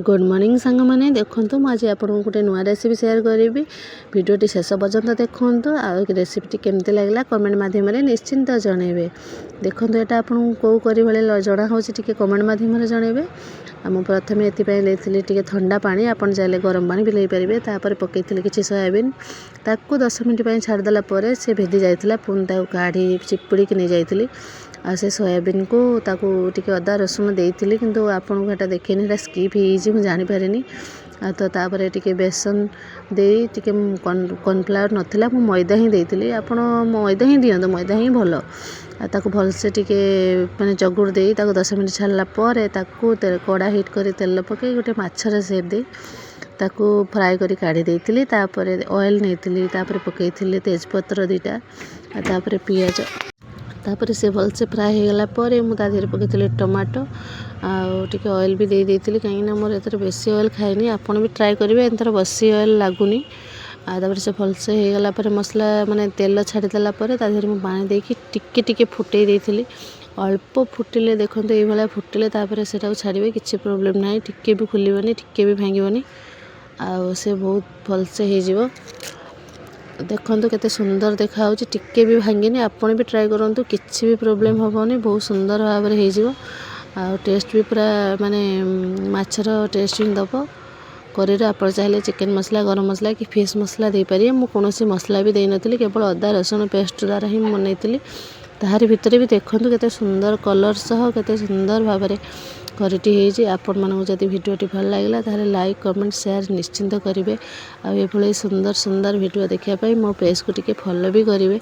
Good morning सांग मैंने देखो मुझे आपको गोटे नुआ रेसिपी शेयर करी भिडियोटी शेष पर्यंत देखूँ आ रेसिपी केमती लगला कमेंट मध्यम निश्चिंत जनइबे। देखो यहाँ आपको कौ करी भाई जना हो कमेंट मध्यम जनइबे। प्रथम ये ठंडा पानी आप चाहिए गरम पानी भी लेपारे तापर पकई किसी सोयाबीन ताकू 10 मिनट छाड़देला से भेदी जाता पुणी काढ़ी चिपुड़ी नहीं जाइली आ से सोयाबीन को ताकू टिके अदा रसुण देती किंतु आपको यहाँ देखेनि स्किप हो जानीपारे तो तापर टिके बेसन दे टिके कॉर्नफ्लावर नथिला मु मैदा ही देती आप मैदा ही दियंतु मैदा ही भल ताकू भलसे टिके माने चगुड़ दे 10 मिनट छाड़ला ताकू कड़ा हिट कर तेल पकई गोटे माछर सेप दे ताकू फ्राए करी काढ़ी देती तापर ऑयल नहीं तापर पकई तेजपत्र 2टा तापर पियाज तापर से भलसे फ्राए हो गला मुझे पकई टमाटो आटे ऑयल भी दे देती कहीं मोर एथर बेसी ऑयल खाएनी आपड़ भी ट्राए करेंगे एथर बसी ऑयल लगुनि तापर से भलसे हो गला मसला माने तेल छाड़देला मुझे पानी देकी टिके टिके फुटे देती अल्प फुटिले देखो ये फुटिले तापर से छाड़े किसी प्रोब्लेम ना टिके भी खुलबनी टिके भी भांगनी आ से बहुत भलसे हो देखो केते सुंदर देखा टिके भी भांगिनी आपड़ भी ट्राए करूँ किसी भी प्रोब्लेम हेनी बहुत सुंदर भाव में हो टेस्ट भी पूरा माने माछर टेस्ट ही दब करी आप चाहिए चिकेन मसला गरम मसला कि फिश मसला दे पारे मु कौन मसला भी दे नी केवल अदा रसुण पेस्ट द्वारा ही बनई ताहारी भितर भी देखो केते सुंदर कलर सह केते सुंदर भाव में करीटी होती आपण मानक जदि भिडियोटी भल लगा ताहले लाइक कमेंट शेयर निश्चिंत करेंगे आ सुंदर सुंदर भिडियो देखापी मो पेज को टिके फॉलो भी करेंगे।